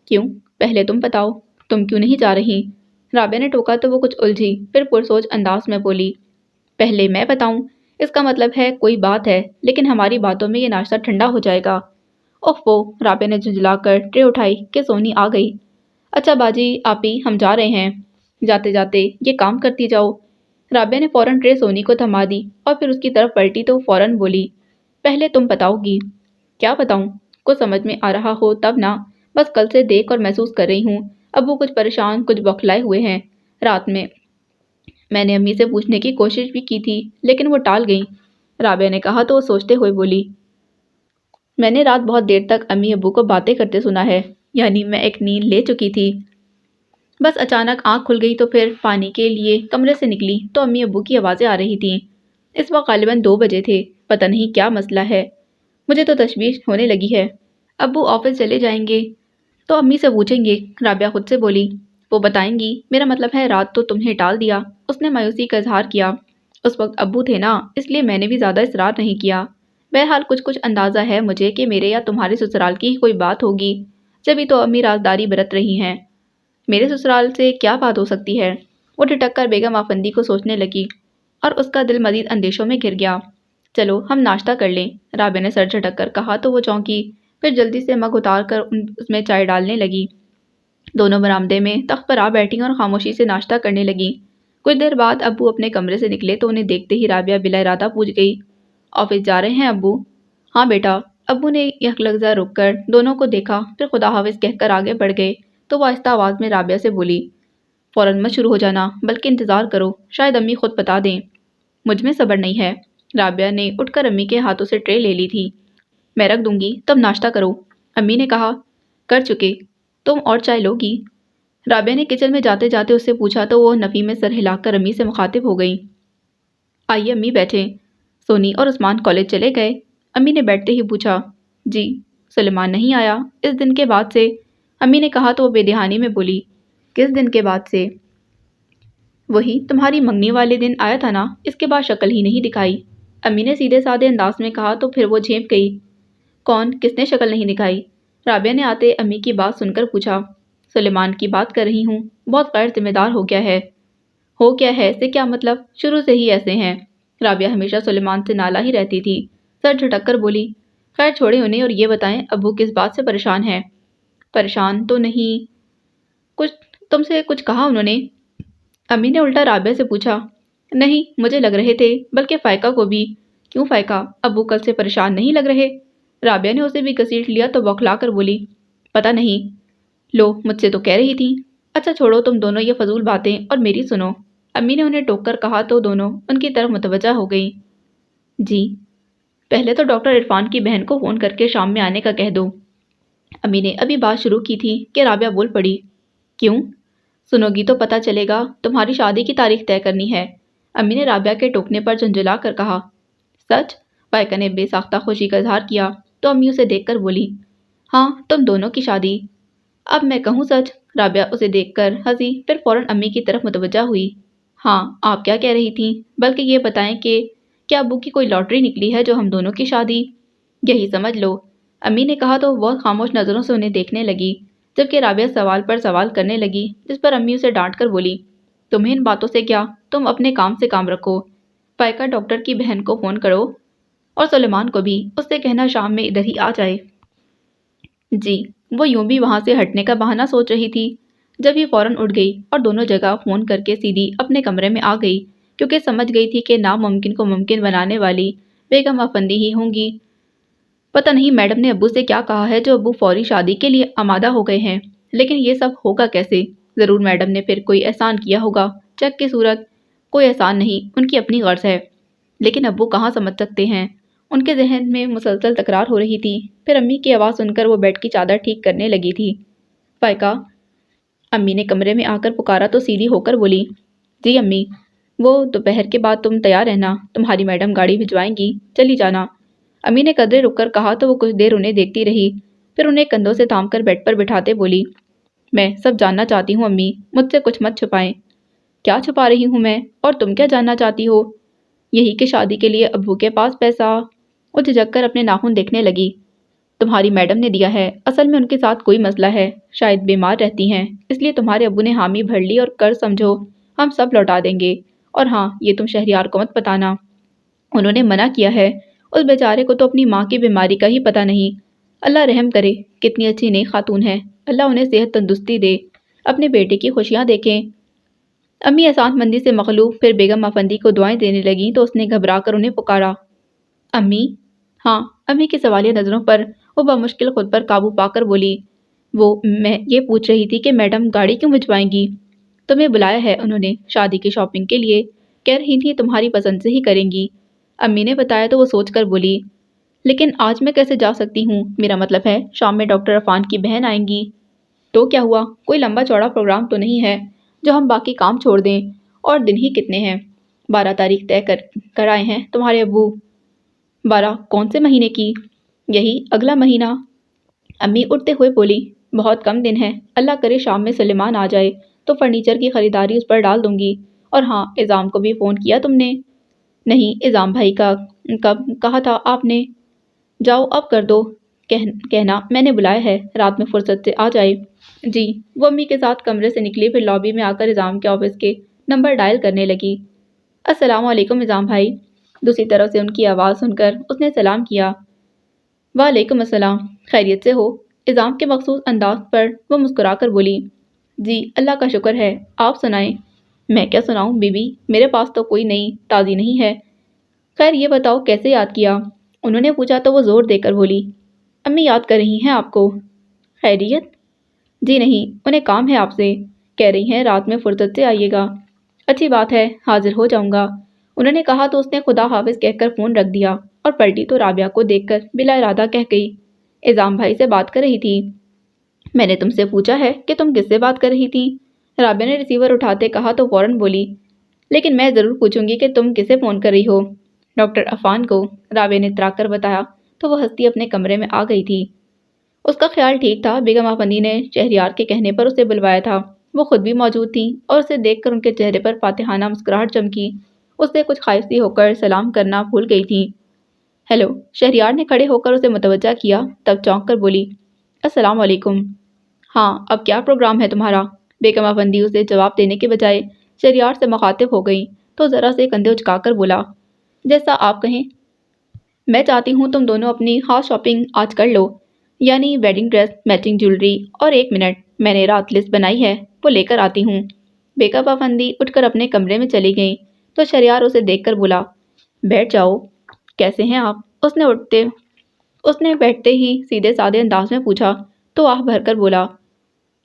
کیوں؟ پہلے تم بتاؤ، تم کیوں نہیں جا رہی؟ رابعہ نے ٹوکا تو وہ کچھ الجھی، پھر پرسوچ انداز میں بولی، پہلے میں بتاؤں؟ اس کا مطلب ہے کوئی بات ہے، لیکن ہماری باتوں میں یہ ناشتہ ٹھنڈا ہو جائے گا۔ اوف وہ، رابعہ نے جھنجھلا کر ٹرے اٹھائی کہ سونی آ گئی۔ اچھا باجی آپی، ہم جا رہے ہیں۔ جاتے جاتے یہ کام کرتی جاؤ۔ رابعہ نے فوراً ٹرے سونی کو تھما دی اور پھر اس کی طرف پلٹی تو فوراً بولی، پہلے تم بتاؤ گی۔ کیا بتاؤں؟ کچھ سمجھ میں آ رہا ہو تب نہ، بس کل سے دیکھ اور محسوس کر رہی ہوں ابو کچھ پریشان، کچھ بوکھلائے ہوئے ہیں۔ رات میں نے امی سے پوچھنے کی کوشش بھی کی تھی لیکن وہ ٹال گئیں۔ رابعہ نے کہا تو وہ سوچتے ہوئے بولی، میں نے رات بہت دیر تک امی ابو کو باتیں کرتے سنا ہے، یعنی میں ایک نیند لے چکی تھی۔ بس اچانک آنکھ کھل گئی تو پھر پانی کے لیے کمرے سے نکلی تو امی ابو کی آوازیں آ رہی تھیں۔ اس وقت غالباً 2 بجے تھے، پتہ نہیں کیا مسئلہ ہے، مجھے تو تشویش ہونے لگی ہے۔ ابو آفس چلے جائیں گے تو امی سے پوچھیں گے، رابعہ خود سے بولی، وہ بتائیں گی، میرا مطلب ہے رات تو تمہیں ٹال دیا۔ اس نے مایوسی کا اظہار کیا، اس وقت ابو تھے نا، اس لیے میں نے بھی زیادہ اصرار نہیں کیا۔ بہرحال کچھ اندازہ ہے مجھے کہ میرے یا تمہارے سسرال کی ہی کوئی بات ہوگی، جبھی تو امی رازداری برت رہی ہیں۔ میرے سسرال سے کیا بات ہو سکتی ہے؟ وہ ٹھٹک کر بیگم آفندی کو سوچنے لگی اور اس کا دل مزید اندیشوں میں گھر گیا۔ چلو ہم ناشتہ کر لیں، رابعہ نے سر جھٹک کر کہا تو وہ چونکی، پھر جلدی سے مگ اتار کر اس میں چائے ڈالنے لگی۔ دونوں برآمدے میں تخت پر آ بیٹھیں اور خاموشی سے ناشتہ کرنے لگیں۔ کچھ دیر بعد ابو اپنے کمرے سے نکلے تو انہیں دیکھتے ہی رابعہ بلا ارادہ پوچھ گئی، آفس جا رہے ہیں ابو؟ ہاں بیٹا۔ ابو نے یک لحظہ رک کر دونوں کو دیکھا، پھر خدا حافظ کہہ کر آگے بڑھ گئے تو وہ آہستہ آواز میں رابعہ سے بولی، فوراً مت شروع ہو جانا، بلکہ انتظار کرو، شاید امی خود بتا دیں۔ مجھ میں صبر نہیں ہے۔ رابعہ نے اٹھ کر امی کے ہاتھوں سے ٹرے لے لی تھی۔ میں رکھ دوں گی، تب ناشتہ کرو، امی نے کہا۔ کر چکے، تم اور چائے لو گی؟ رابعہ نے کچن میں جاتے جاتے اس سے پوچھا تو وہ نفی میں سر ہلا کر امی سے مخاطب ہو گئی، آئیے امی بیٹھیں۔ سونی اور عثمان کالج چلے گئے؟ امی نے بیٹھتے ہی پوچھا۔ جی۔ سلیمان نہیں آیا اس دن کے بعد سے؟ امی نے کہا تو وہ بے دہانی میں بولی، کس دن کے بعد سے؟ وہی تمہاری منگنی والے دن آیا تھا نا، اس کے بعد شکل ہی نہیں دکھائی۔ امی نے سیدھے سادے انداز میں کہا تو پھر وہ جھیپ گئی۔ کون، کس نے شکل نہیں دکھائی؟ رابعہ نے آتے امی کی بات سن کر پوچھا۔ سلیمان کی بات کر رہی ہوں، بہت غیر ذمہ دار ہو گیا ہے۔ ہو کیا ہے سے کیا مطلب، شروع سے ہی ایسے ہیں۔ رابعہ ہمیشہ سلیمان سے نالا ہی رہتی تھی۔ سر جھٹک کر بولی، خیر چھوڑیں انہیں اور یہ بتائیں ابو کس بات سے پریشان ہے؟ پریشان تو نہیں، کچھ تم سے کچھ کہا انہوں نے؟ امی نے الٹا رابعہ سے پوچھا۔ نہیں، مجھے لگ رہے تھے، بلکہ فائقہ کو بھی۔ کیوں فائقہ، ابو کل سے پریشان نہیں لگ رہے؟ رابعہ نے اسے بھی گھسیٹ لیا تو بوکھلا کر بولی، پتہ نہیں، لو مجھ سے تو کہہ رہی تھی۔ اچھا چھوڑو تم دونوں یہ فضول باتیں اور میری سنو، امی نے انہیں ٹوک کر کہا تو دونوں ان کی طرف متوجہ ہو گئیں۔ جی؟ پہلے تو ڈاکٹر عرفان کی بہن کو فون کر کے شام میں آنے کا کہہ دو۔ امی نے ابھی بات شروع کی تھی کہ رابعہ بول پڑی، کیوں؟ سنو گی تو پتہ چلے گا، تمہاری شادی کی تاریخ طے کرنی ہے، امی نے رابعہ کے ٹوکنے پر جھنجھلا کر کہا۔ سچ؟ فائقہ نے بے ساختہ خوشی کا اظہار کیا تو امی اسے دیکھ کر بولی، ہاں تم دونوں کی شادی۔ اب میں کہوں سچ؟ رابعہ اسے دیکھ کر ہنسی، پھر فوراً امی کی طرف متوجہ ہوئی۔ ہاں آپ کیا کہہ رہی تھیں، بلکہ یہ بتائیں کہ کیا ابو کی کوئی لاٹری نکلی ہے جو ہم دونوں کی شادی؟ یہی سمجھ لو، امی نے کہا تو بہت خاموش نظروں سے انہیں دیکھنے لگی، جبکہ رابعہ سوال پر سوال کرنے لگی، جس پر امی اسے ڈانٹ کر بولی، تمہیں ان باتوں سے کیا، تم اپنے کام سے کام رکھو۔ فائقہ ڈاکٹر کی بہن کو فون کرو اور سلیمان کو بھی، اس سے کہنا شام میں ادھر ہی آ جائے۔ جی؟ وہ یوں بھی وہاں سے ہٹنے کا بہانہ سوچ رہی تھی جب ہی فوراً اٹھ گئی اور دونوں جگہ فون کر کے سیدھی اپنے کمرے میں آ گئی، کیونکہ سمجھ گئی تھی کہ ناممکن کو ممکن بنانے والی بیگم آفندی ہی ہوں گی۔ پتہ نہیں میڈم نے ابو سے کیا کہا ہے جو ابو فوری شادی کے لیے آمادہ ہو گئے ہیں۔ لیکن یہ سب ہوگا کیسے؟ ضرور میڈم نے پھر کوئی احسان کیا ہوگا۔ چک کی صورت کوئی احسان نہیں، ان کی اپنی غرض ہے۔ لیکن ابو کہاں سمجھ سکتے ہیں؟ ان کے ذہن میں مسلسل تکرار ہو رہی تھی۔ پھر امی کی آواز سن کر وہ بیڈ کی چادر ٹھیک کرنے لگی تھی۔ فائقہ، امی نے کمرے میں آ کر پکارا تو سیدھی ہو کر بولی، جی امی، وہ دوپہر کے بعد تم تیار رہنا، تمہاری میڈم گاڑی بھجوائیں گی، چلی جانا۔ امی نے قدرے رک کر کہا تو وہ کچھ دیر انہیں دیکھتی رہی، پھر انہیں کندھوں سے تھام کر بیڈ پر بٹھاتے بولی، میں سب جاننا چاہتی ہوں امی، مجھ سے کچھ مت چھپائیں۔ کیا چھپا رہی ہوں میں، اور تم کیا جاننا چاہتی ہو؟ یہی کہ شادی کے لیے ابو کے پاس پیسہ۔ وہ جھجک کر اپنے ناخن دیکھنے لگی۔ تمہاری میڈم نے دیا ہے، اصل میں ان کے ساتھ کوئی مسئلہ ہے، شاید بیمار رہتی ہیں، اس لیے تمہارے ابو نے حامی بھر لی، اور قرض سمجھو ہم سب لوٹا دیں گے۔ اور ہاں، یہ تم شہریار کو مت بتانا، انہوں نے منع کیا ہے، اس بیچارے کو تو اپنی ماں کی بیماری کا ہی پتہ نہیں۔ اللہ رحم کرے، کتنی اچھی نیک خاتون ہے، اللہ انہیں صحت تندرستی دے، اپنے بیٹے کی خوشیاں دیکھیں۔ امی احسان مندی سے مغلوب پھر بیگم افندی کو دعائیں دینے لگیں تو اس نے گھبرا کر انہیں پکارا، امی؟ ہاں، امی کی سوالیہ نظروں پر وہ بمشکل خود پر قابو پا کر بولی، وہ میں یہ پوچھ رہی تھی کہ میڈم گاڑی کیوں بھجوائیں گی؟ تمہیں بلایا ہے انہوں نے شادی کی شاپنگ کے لیے، کہہ رہی تھی تمہاری پسند سے ہی کریں گی۔ امی نے بتایا تو وہ سوچ کر بولی، لیکن آج میں کیسے جا سکتی ہوں؟ میرا مطلب ہے شام میں ڈاکٹر عفان کی بہن آئیں گی۔ تو کیا ہوا؟ کوئی لمبا چوڑا پروگرام تو نہیں ہے جو ہم باقی کام چھوڑ دیں؟ اور دن ہی کتنے ہیں؟ 12 تاریخ طے کر آئے ہیں تمہارے ابو۔ 12 کون سے مہینے کی؟ یہی اگلا مہینہ۔ امی اٹھتے ہوئے بولی، بہت کم دن ہے، اللہ کرے شام میں سلیمان آ جائے تو فرنیچر کی خریداری اس پر ڈال دوں گی۔ اور ہاں، اعظام کو بھی فون کیا تم نے؟ نہیں، اعظام بھائی کا کب کہا تھا آپ نے؟ جاؤ اب کر دو، کہنا میں نے بلایا ہے، رات میں فرصت سے آ جائے۔ جی۔ وہ امی کے ساتھ کمرے سے نکلی، پھر لابی میں آ کر اعظام کے آفس کے نمبر ڈائل کرنے لگی۔ السلام علیکم اعظام بھائی۔ دوسری طرف سے ان کی آواز سن کر اس نے سلام کیا۔ وعلیکم السلام، خیریت سے ہو؟ اعظام کے مخصوص انداز پر وہ مسکرا کر بولی، جی اللہ کا شکر ہے، آپ سنائیں۔ میں کیا سناؤں بی بی، میرے پاس تو کوئی نئی تازی نہیں ہے۔ خیر یہ بتاؤ کیسے یاد کیا؟ انہوں نے پوچھا تو وہ زور دے کر بولی، امی یاد کر رہی ہیں آپ کو۔ خیریت؟ جی نہیں، انہیں کام ہے آپ سے، کہہ رہی ہیں رات میں فرصت سے آئیے گا۔ اچھی بات ہے، حاضر ہو جاؤں گا، انہوں نے کہا تو اس نے خدا حافظ کہہ کر فون رکھ دیا اور پلٹی تو رابعہ کو دیکھ کر بلا ارادہ کہہ گئی، اعظام بھائی سے بات کر رہی تھی؟ میں نے تم سے پوچھا ہے کہ تم کس سے بات کر رہی تھی؟ رابعہ نے ریسیور اٹھاتے کہا تو فوراً بولی، لیکن میں ضرور پوچھوں گی کہ تم کسے فون کر رہی ہو؟ ڈاکٹر عفان کو، رابعہ نے اترا کر بتایا تو وہ ہستی اپنے کمرے میں آ گئی تھی۔ اس کا خیال ٹھیک تھا، بیگم افندی نے شہریار کے کہنے پر اسے بلوایا تھا، وہ خود بھی موجود تھیں اور اسے دیکھ کر ان کے چہرے پر فاتحانہ مسکراہٹ چمکی، اس سے کچھ خائف ہو کر سلام کرنا بھول گئی تھیں۔ ہیلو، شہریار نے کھڑے ہو کر اسے متوجہ کیا، تب چونک کر بولی، السلام علیکم۔ ہاں، اب کیا پروگرام ہے تمہارا؟ بیگم افندی اسے جواب دینے کے بجائے شہریار سے مخاطب ہو گئی تو ذرا سے کندھے اچکا کر بولا، جیسا آپ کہیں۔ میں چاہتی ہوں تم دونوں اپنی خاص شاپنگ آج کر لو، یعنی ویڈنگ ڈریس، میچنگ جیولری، اور 1 منٹ، میں نے رات لسٹ بنائی ہے، وہ لے کر آتی ہوں۔ بیگم افندی اٹھ کر اپنے کمرے میں چلی گئیں تو شہریار اسے دیکھ کر بولا، بیٹھ جاؤ۔ کیسے ہیں آپ؟ اس نے بیٹھتے ہی سیدھے سادے انداز میں پوچھا تو آہ بھر کر بولا،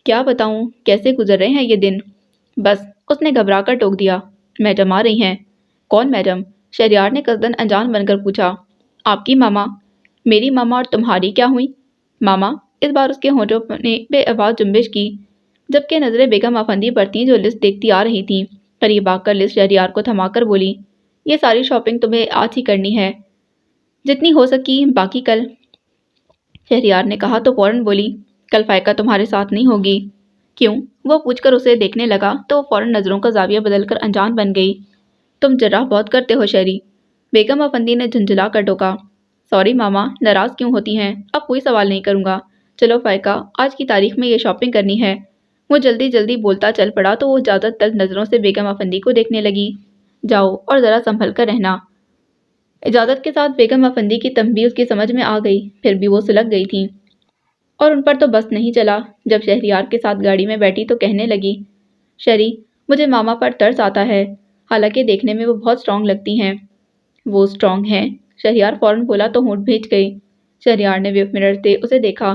کیا بتاؤں کیسے گزر رہے ہیں یہ دن؟ بس، اس نے گھبرا کر ٹوک دیا، میڈم آ رہی ہیں۔ کون میڈم؟ شہریار نے قصدن انجان بن کر پوچھا۔ آپ کی ماما۔ میری ماما اور تمہاری کیا ہوئی؟ ماما؟ اس بار اس کے ہونٹوں نے بے آواز جنبش کی، جبکہ نظریں بیگم افندی پر تھیں جو لسٹ دیکھتی آ رہی تھیں۔ قریب آ کر لسٹ شہریار کو تھما کر بولی، یہ ساری شاپنگ تمہیں آج ہی کرنی ہے، جتنی ہو سکی باقی کل۔ شہریار نے کہا تو فوراً بولی، کل فائقہ تمہارے ساتھ نہیں ہوگی؟ کیوں؟ وہ پوچھ کر اسے دیکھنے لگا تو وہ فوراً نظروں کا زاویہ بدل کر انجان بن گئی۔ تم جراح بہت کرتے ہو شہری، بیگم افندی نے جھنجھلا کر ٹوکا۔ سوری ماما، ناراض کیوں ہوتی ہیں؟ اب کوئی سوال نہیں کروں گا، چلو فائقہ، آج کی تاریخ میں یہ شاپنگ کرنی ہے۔ وہ جلدی جلدی بولتا چل پڑا تو وہ اجازت طلب نظروں سے بیگم افندی کو دیکھنے لگی۔ جاؤ اور ذرا سنبھل کر رہنا۔ اجازت کے ساتھ بیگم افندی کی تنبیہ اس کی سمجھ میں آ گئی، پھر بھی وہ سلگ گئی تھیں، اور ان پر تو بس نہیں چلا۔ جب شہریار کے ساتھ گاڑی میں بیٹھی تو کہنے لگی، شہری، مجھے ماما پر ترس آتا ہے، حالانکہ دیکھنے میں وہ بہت اسٹرانگ لگتی ہیں۔ وہ اسٹرانگ ہیں؟ شہریار فوراً بولا تو ہونٹ بھیج گئی۔ شہریار نے ویو مرر سے اسے دیکھا،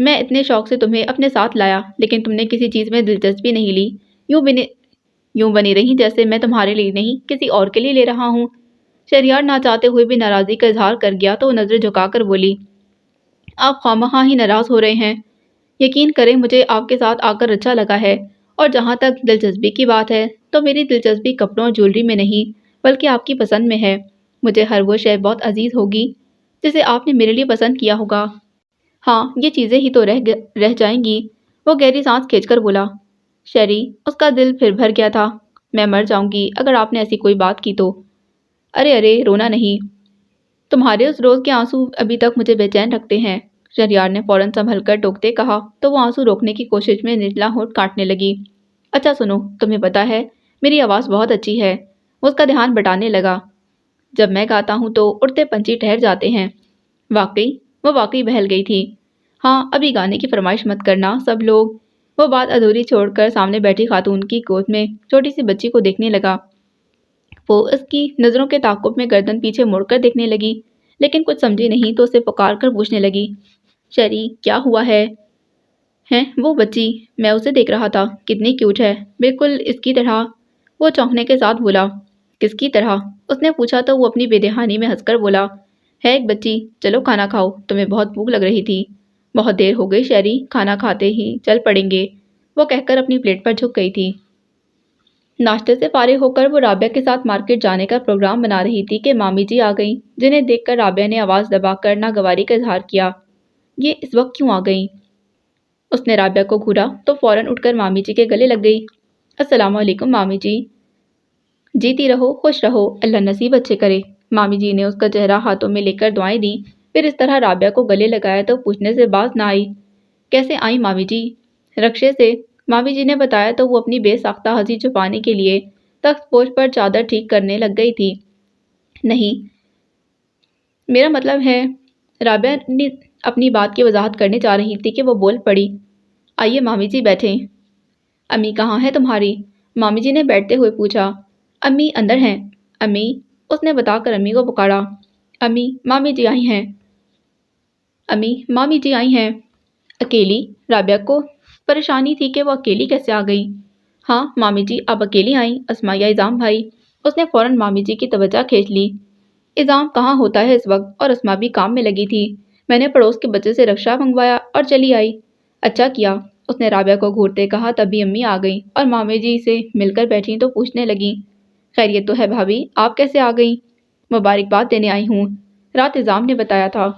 میں اتنے شوق سے تمہیں اپنے ساتھ لایا لیکن تم نے کسی چیز میں دلچسپی نہیں لی، یوں بنی رہی جیسے میں تمہارے لیے نہیں کسی اور کے لیے لے رہا ہوں۔ شہریار نہ چاہتے ہوئے بھی ناراضی کا اظہار کر گیا تو وہ نظر جھکا کر بولی، آپ خواہ ہی ناراض ہو رہے ہیں۔ یقین کریں مجھے آپ کے ساتھ آ کر اچھا لگا ہے، اور جہاں تک دلچسپی کی بات ہے تو میری دلچسپی کپڑوں اور جیولری میں نہیں بلکہ آپ کی پسند میں ہے۔ مجھے ہر وہ شے بہت عزیز ہوگی جسے آپ نے میرے لیے پسند کیا ہوگا۔ ہاں یہ چیزیں ہی تو رہ جائیں گی۔ وہ گہری سانس کھینچ کر بولا۔ شیری اس کا دل پھر بھر گیا تھا۔ میں مر جاؤں گی اگر آپ نے ایسی کوئی بات کی تو۔ ارے رونا نہیں، تمہارے اس روز کے آنسو ابھی تک مجھے بے چین رکھتے ہیں۔ شہریار نے فوراً سنبھل کر ٹوکتے کہا تو وہ آنسو روکنے کی کوشش میں نچلا ہونٹ کاٹنے لگی۔ اچھا سنو، تمہیں پتا ہے میری آواز بہت اچھی ہے۔ وہ اس کا دھیان بٹانے لگا۔ جب میں گاتا ہوں تو اڑتے پنچھی ٹھہر جاتے ہیں۔ وہ واقعی بہل گئی تھی۔ ہاں ابھی گانے کی فرمائش مت کرنا سب لوگ۔ وہ بات ادھوری چھوڑ کر سامنے بیٹھی خاتون کی گود میں چھوٹی سی بچی کو دیکھنے لگا۔ وہ اس کی نظروں کے تعاقب میں گردن پیچھے موڑ کر دیکھنے لگی لیکن کچھ سمجھی نہیں تو اسے پکار کر پوچھنے لگی، شیری کیا ہوا ہے؟ ہیں وہ بچی، میں اسے دیکھ رہا تھا، کتنی کیوٹ ہے، بالکل اس کی طرح۔ وہ چونکنے کے ساتھ بولا۔ کس کی طرح؟ اس نے پوچھا تو وہ اپنی بے دہانی میں ہنس کر بولا، ہے ایک بچی، چلو کھانا کھاؤ، تمہیں بہت بھوک لگ رہی تھی۔ بہت دیر ہو گئی شیری، کھانا کھاتے ہی چل پڑیں گے، وہ کہہ کر اپنی پلیٹ پر جھک گئی تھی۔ ناشتے سے فارغ ہو کر وہ رابعہ کے ساتھ مارکیٹ جانے کا پروگرام بنا رہی تھی کہ مامی جی آ گئیں، جنہیں دیکھ کر رابعہ نے آواز دبا کر ناگواری کا اظہار کیا۔ یہ اس وقت کیوں آ گئیں؟ اس نے رابعہ کو گھورا تو فوراً اٹھ کر مامی جی کے گلے لگ گئی۔ السلام علیکم مامی جی۔ جیتی رہو، خوش رہو، اللہ نصیب اچھے کرے۔ مامی جی نے اس کا چہرہ ہاتھوں میں لے کر دعائیں دیں، پھر اس طرح رابعہ کو گلے لگایا تو پوچھنے سے باز نہ آئی، کیسے آئیں مامی جی؟ رکشے سے، مامی جی نے بتایا تو وہ اپنی بے ساختہ ہنسی چھپانے کے لیے تخت پوش پر چادر ٹھیک کرنے لگ گئی تھی۔ نہیں، میرا مطلب ہے، رابعہ نے اپنی بات کی وضاحت کرنے جا رہی تھی کہ وہ بول پڑی، آئیے مامی جی بیٹھیں۔ امی کہاں ہے تمہاری؟ مامی جی نے بیٹھتے ہوئے پوچھا۔ امی اندر ہیں۔ امی، اس نے بتا کر امی کو پکارا۔ امی، مامی جی آئی ہیں۔ امی، مامی جی آئی ہیں۔ اکیلی؟ رابعہ کو پریشانی تھی کہ وہ اکیلی کیسے آ گئی۔ ہاں مامی جی، آپ اکیلی آئیں، اسماء یا اذام بھائی؟ اس نے فوراً مامی جی کی توجہ کھینچ لی۔ اذام کہاں ہوتا ہے اس وقت، اور اسماء بھی کام میں لگی تھی، میں نے پڑوس کے بچے سے رکشہ منگوایا اور چلی آئی۔ اچھا کیا، اس نے رابعہ کو گھورتے کہا، تبھی امی آ گئیں اور مامی جی سے مل کر بیٹھیں تو پوچھنے لگیں، خیریت تو ہے بھابھی، آپ کیسے آ گئیں؟ مبارکباد دینے آئی ہوں، رات اذام نے بتایا تھا۔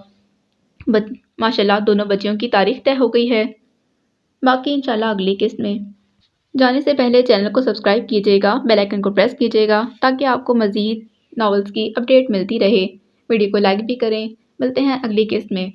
ماشاءاللہ دونوں بچیوں کی تاریخ طے ہو گئی ہے۔ باقی انشاءاللہ اگلی قسط میں۔ جانے سے پہلے چینل کو سبسکرائب کیجیے گا، بیل آئیکن کو پریس کیجیے گا تاکہ آپ کو مزید ناولز کی اپڈیٹ ملتی رہے۔ ویڈیو کو لائک بھی کریں۔ ملتے ہیں اگلی قسط میں۔